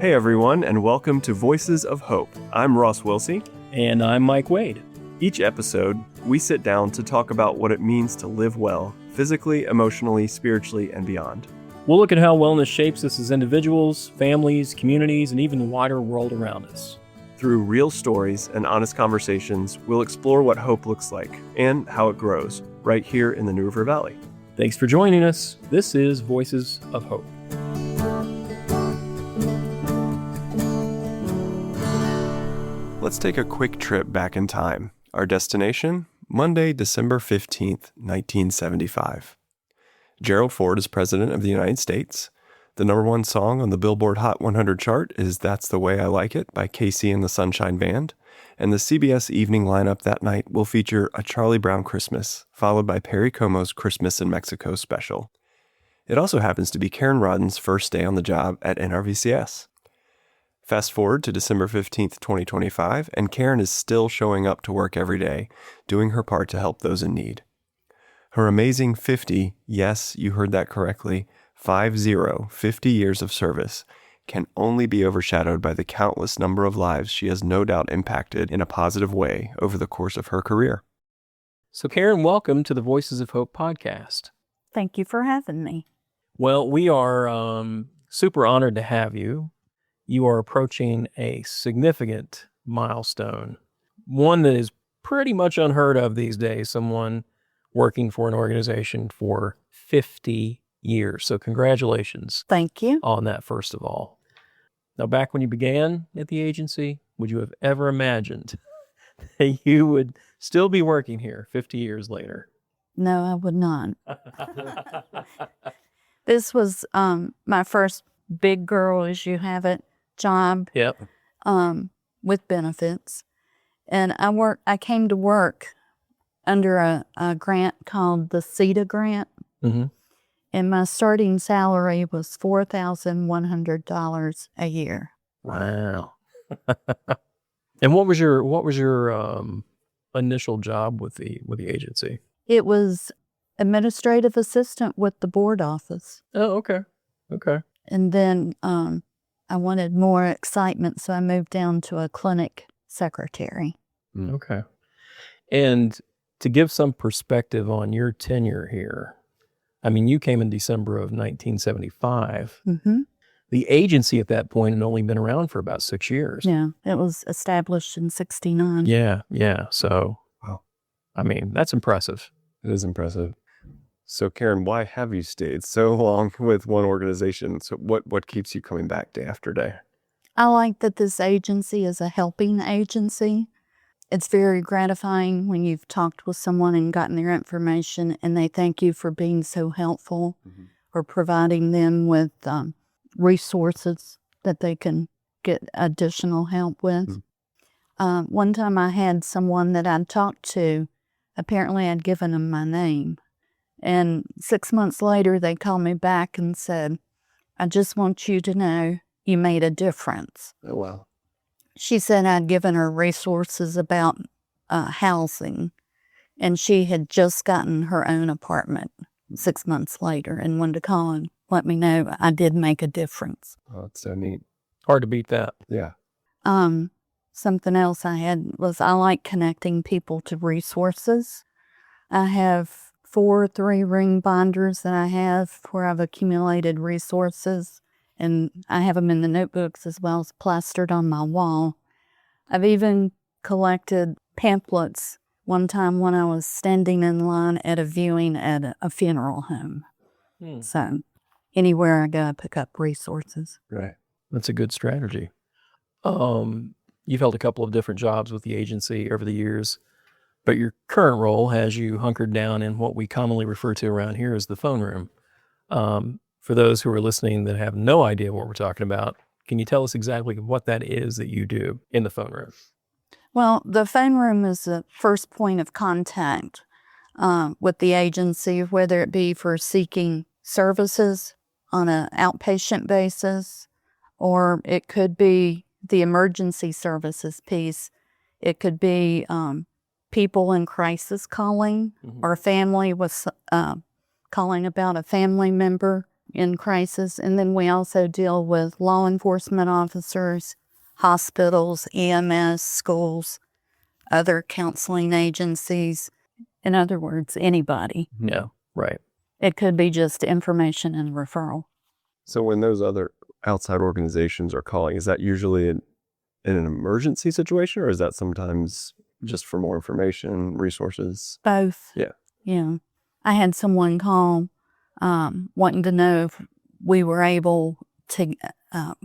Hey everyone, and welcome to Voices of Hope. I'm Ross Wilsey. And I'm Mike Wade. Each episode, we sit down to talk about what it means to live well, physically, emotionally, spiritually, and beyond. We'll look at how wellness shapes us as individuals, families, communities, and even the wider world around us. Through real stories and honest conversations, we'll explore what hope looks like and how it grows right here in the New River Valley. Thanks for joining us. This is Voices of Hope. Let's take a quick trip back in time. Our destination, Monday, December 15th, 1975. Gerald Ford is President of the United States. The number one song on the Billboard Hot 100 chart is That's the Way I Like It by Casey and the Sunshine Band. And the CBS evening lineup that night will feature A Charlie Brown Christmas, followed by Perry Como's Christmas in Mexico special. It also happens to be Karen Rodden's first day on the job at NRVCS. Fast forward to December 15th, 2025, and Karen is still showing up to work every day, doing her part to help those in need. Her amazing 50, yes, you heard that correctly, 50 years of service can only be overshadowed by the countless number of lives she has no doubt impacted in a positive way over the course of her career. So Karen, welcome to the Voices of Hope podcast. Thank you for having me. Well, we are super honored to have you. You are approaching a significant milestone, one that is pretty much unheard of these days, someone working for an organization for 50 years. So congratulations. Thank you. On that, first of all. Now, back when you began at the agency, would you have ever imagined that you would still be working here 50 years later? No, I would not. This was my first big girl, as you have it, job. Yep. With benefits. And I came to work under a grant called the CETA grant. Mm-hmm. And my starting salary was $4,100 a year. Wow. And what was your initial job with the agency? It was administrative assistant with the board office. Oh, okay. Okay. And then I wanted more excitement, so I moved down to a clinic secretary. Okay. And to give some perspective on your tenure here, I mean, you came in December of 1975. Mm-hmm. The agency at that point had only been around for about 6 years. Yeah, it was established in 1969. Yeah. So, wow. I mean, that's impressive. It is impressive. So Karen, why have you stayed so long with one organization? So what keeps you coming back day after day? I like that this agency is a helping agency. It's very gratifying when you've talked with someone and gotten their information and they thank you for being so helpful or providing them with resources that they can get additional help with. One time I had someone that I'd talked to, apparently I'd given them my name. And 6 months later, they called me back and said, I just want you to know you made a difference. Oh, wow. She said I'd given her resources about housing, and she had just gotten her own apartment 6 months later and wanted to call and let me know I did make a difference. Oh, that's so neat. Hard to beat that. Yeah. Something else I had was I like connecting people to resources. I have 4 3-ring binders that I have where I've accumulated resources, and I have them in the notebooks as well as plastered on my wall. I've even collected pamphlets one time when I was standing in line at a viewing at a funeral home. So anywhere I go, I pick up resources. Right. That's a good strategy. You've held a couple of different jobs with the agency over the years, but your current role has you hunkered down in what we commonly refer to around here as the phone room. For those who are listening that have no idea what we're talking about, can you tell us exactly what that is that you do in the phone room? Well, the phone room is the first point of contact with the agency, whether it be for seeking services on an outpatient basis, or it could be the emergency services piece. It could be people in crisis calling, or a family was calling about a family member in crisis. And then we also deal with law enforcement officers, hospitals, EMS, schools, other counseling agencies. In other words, anybody. Yeah, right. It could be just information and referral. So when those other outside organizations are calling, is that usually in an emergency situation, or is that sometimes just for more information, resources? Both. Yeah. Yeah. I had someone call wanting to know if we were able to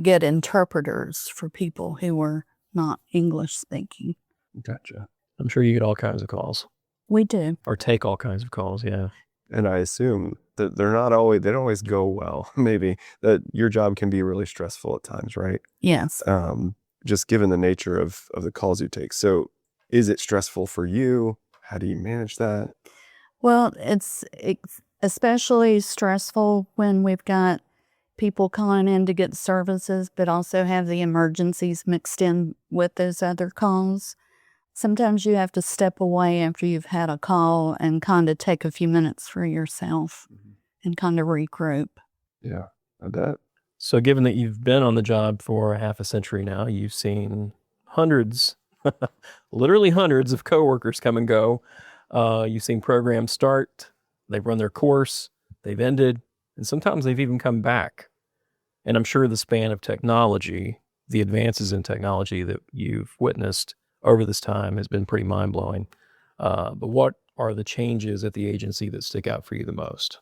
get interpreters for people who were not English speaking. Gotcha. I'm sure you get all kinds of calls. We do. Or take all kinds of calls, yeah. And I assume that they don't always go well. Maybe that your job can be really stressful at times, right? Yes. Just given the nature of the calls you take. So is it stressful for you? How do you manage that? Well, it's especially stressful when we've got people calling in to get services, but also have the emergencies mixed in with those other calls. Sometimes you have to step away after you've had a call and kind of take a few minutes for yourself and kind of regroup. Yeah, I bet. So given that you've been on the job for half a century now, you've seen hundreds, literally hundreds of coworkers come and go. You've seen programs start, they've run their course, they've ended, and sometimes they've even come back. And I'm sure the span of technology, the advances in technology that you've witnessed over this time has been pretty mind-blowing. But what are the changes at the agency that stick out for you the most?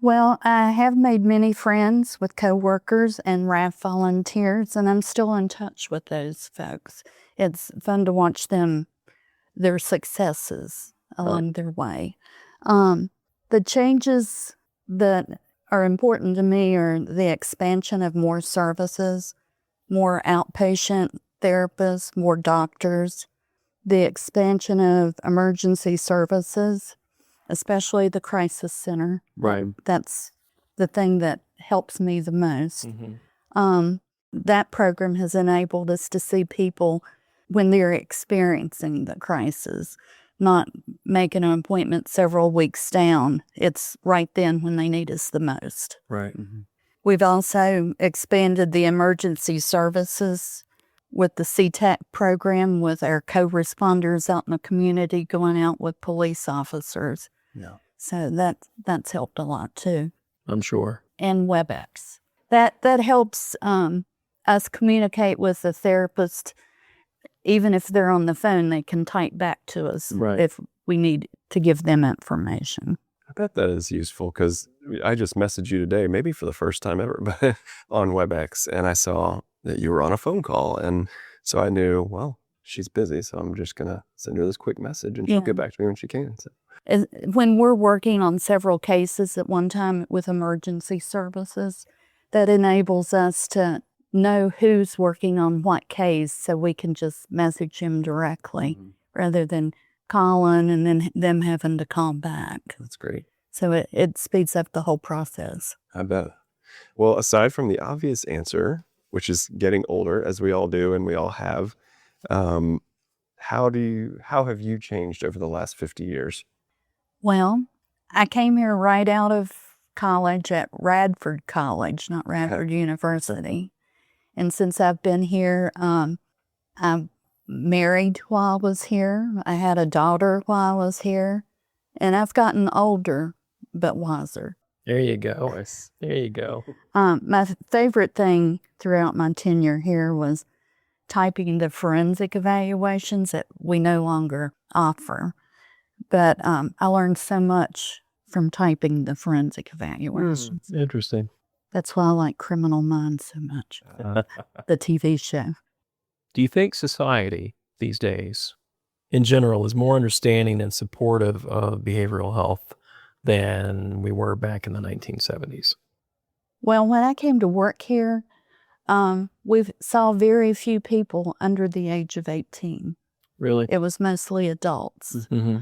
Well, I have made many friends with coworkers and RAF volunteers, and I'm still in touch with those folks. It's fun to watch their successes along their way. The changes that are important to me are the expansion of more services, more outpatient therapists, more doctors, the expansion of emergency services, especially the crisis center. Right. That's the thing that helps me the most. That program has enabled us to see people when they're experiencing the crisis, not making an appointment several weeks down. It's right then when they need us the most. Right. We've also expanded the emergency services with the CTAC program with our co-responders out in the community going out with police officers. Yeah. So that's helped a lot too. I'm sure. And WebEx. That helps us communicate with the therapist. Even if they're on the phone, they can type back to us if we need to give them information. I bet that is useful because I just messaged you today, maybe for the first time ever, but on WebEx, and I saw that you were on a phone call. And so I knew, well, she's busy, so I'm just going to send her this quick message and she'll get back to me when she can. So. When we're working on several cases at one time with emergency services, that enables us to know who's working on what case so we can just message him directly rather than calling and then them having to call back. That's great. So it speeds up the whole process. I bet. Well, aside from the obvious answer, which is getting older, as we all do and we all have, how have you changed over the last 50 years? Well, I came here right out of college at Radford College, not Radford University. And since I've been here, I'm married while I was here. I had a daughter while I was here. And I've gotten older, but wiser. There you go. There you go. My favorite thing throughout my tenure here was typing the forensic evaluations that we no longer offer. But I learned so much from typing the forensic evaluations. Interesting. That's why I like Criminal Minds so much, the TV show. Do you think society these days, in general, is more understanding and supportive of behavioral health than we were back in the 1970s? Well, when I came to work here, we saw very few people under the age of 18. Really? It was mostly adults. Mm-hmm.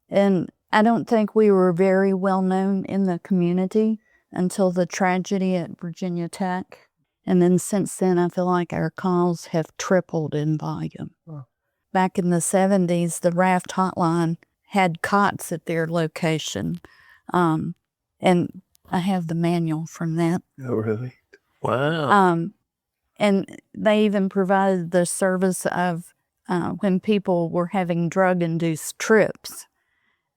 And I don't think we were very well known in the community until the tragedy at Virginia Tech. And then since then, I feel like our calls have tripled in volume. Wow. Back in the 70s, the Raft hotline had cots at their location. And I have the manual from that. Oh, really? Wow. And they even provided the service of when people were having drug-induced trips,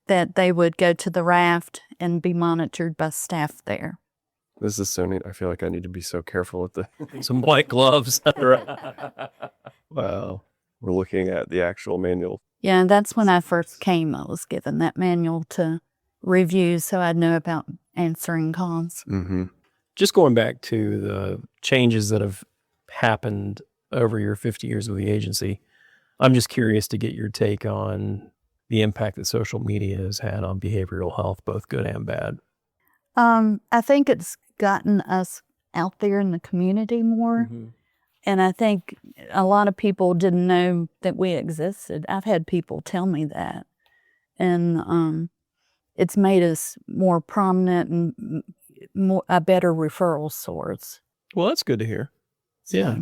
that they would go to the raft and be monitored by staff there. This is so neat. I feel like I need to be so careful with the... Some white gloves. Wow. We're looking at the actual manual. Yeah, that's when I first came. I was given that manual to review so I'd know about answering calls. Mm-hmm. Just going back to the changes that have happened over your 50 years with the agency, I'm just curious to get your take on the impact that social media has had on behavioral health, both good and bad. I think it's gotten us out there in the community more. Mm-hmm. And I think a lot of people didn't know that we existed. I've had people tell me that. And it's made us more prominent and a better referral source. Well, that's good to hear. Yeah.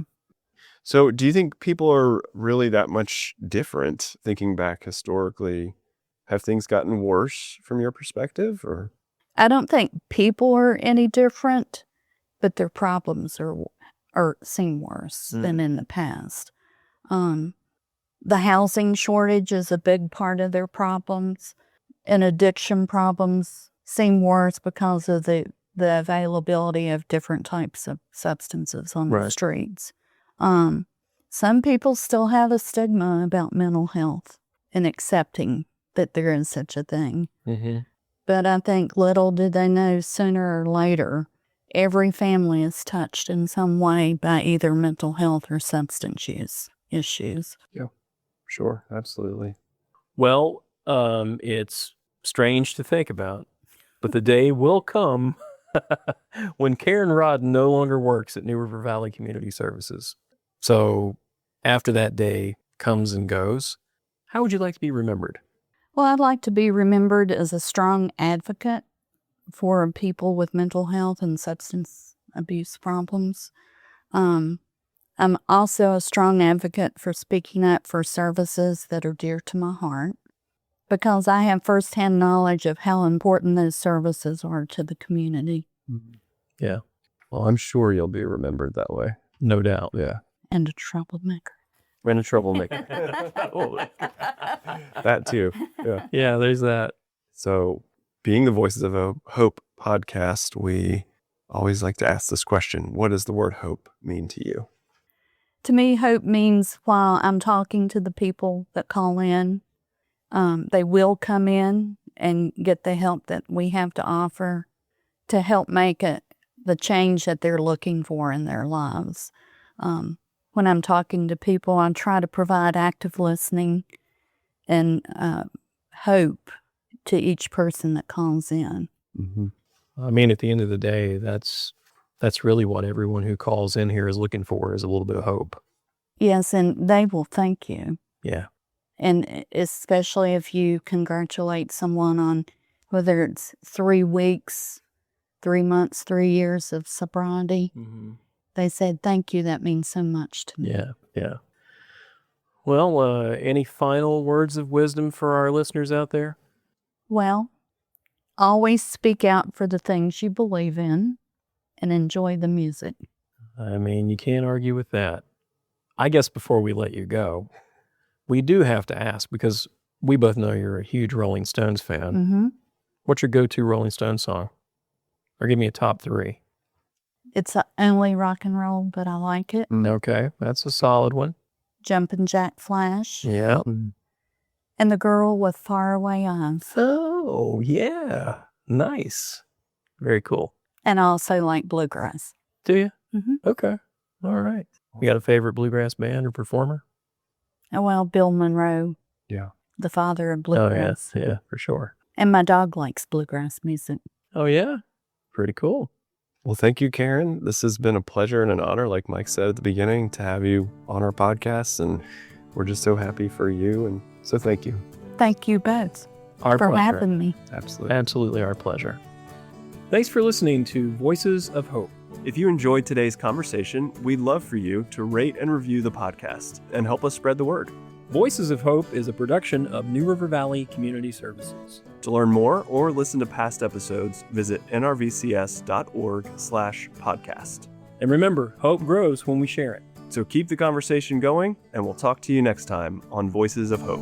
So do you think people are really that much different, thinking back historically? Have things gotten worse from your perspective, or? I don't think people are any different, but their problems seem worse than in the past. The housing shortage is a big part of their problems, and addiction problems seem worse because of the availability of different types of substances on the streets. Some people still have a stigma about mental health and accepting that there is such a thing. Mm-hmm. But I think little did they know, sooner or later, every family is touched in some way by either mental health or substance use issues. Yeah, sure. Absolutely. Well, it's strange to think about, but the day will come when Karen Rodden no longer works at New River Valley Community Services. So after that day comes and goes, how would you like to be remembered? Well, I'd like to be remembered as a strong advocate for people with mental health and substance abuse problems. I'm also a strong advocate for speaking up for services that are dear to my heart, because I have firsthand knowledge of how important those services are to the community. Yeah. Well, I'm sure you'll be remembered that way. No doubt. Yeah. And a troublemaker. And a troublemaker. That too. Yeah. Yeah, there's that. So, being the Voices of Hope podcast, we always like to ask this question. What does the word hope mean to you? To me, hope means while I'm talking to the people that call in, they will come in and get the help that we have to offer to help make it the change that they're looking for in their lives. When I'm talking to people, I try to provide active listening and hope to each person that calls in. Mm-hmm. I mean, at the end of the day, that's really what everyone who calls in here is looking for, is a little bit of hope. Yes, and they will thank you. Yeah. And especially if you congratulate someone on whether it's 3 weeks, 3 months, 3 years of sobriety. Mm-hmm. They said, thank you, that means so much to me. Yeah, yeah. Well, any final words of wisdom for our listeners out there? Well, always speak out for the things you believe in and enjoy the music. I mean, you can't argue with that. I guess before we let you go, we do have to ask, because we both know you're a huge Rolling Stones fan. Mm-hmm. What's your go-to Rolling Stones song? Or give me a top 3. It's only rock and roll, but I like it. Okay, that's a solid one. Jumpin' Jack Flash. Yeah. And The Girl with Faraway Eyes. Oh, yeah. Nice. Very cool. And I also like bluegrass. Do you? Mm-hmm. Okay. All right. You got a favorite bluegrass band or performer? Well, Bill Monroe. Yeah. The father of bluegrass. Oh, yeah, for sure. And my dog likes bluegrass music. Oh, yeah? Pretty cool. Well, thank you, Karen. This has been a pleasure and an honor, like Mike said at the beginning, to have you on our podcast. And we're just so happy for you. And so thank you. Thank you both Our for pleasure. having me. Absolutely. Absolutely our pleasure. Thanks for listening to Voices of Hope. If you enjoyed today's conversation, we'd love for you to rate and review the podcast and help us spread the word. Voices of Hope is a production of New River Valley Community Services. To learn more or listen to past episodes, visit nrvcs.org/podcast. And remember, hope grows when we share it. So keep the conversation going, and we'll talk to you next time on Voices of Hope.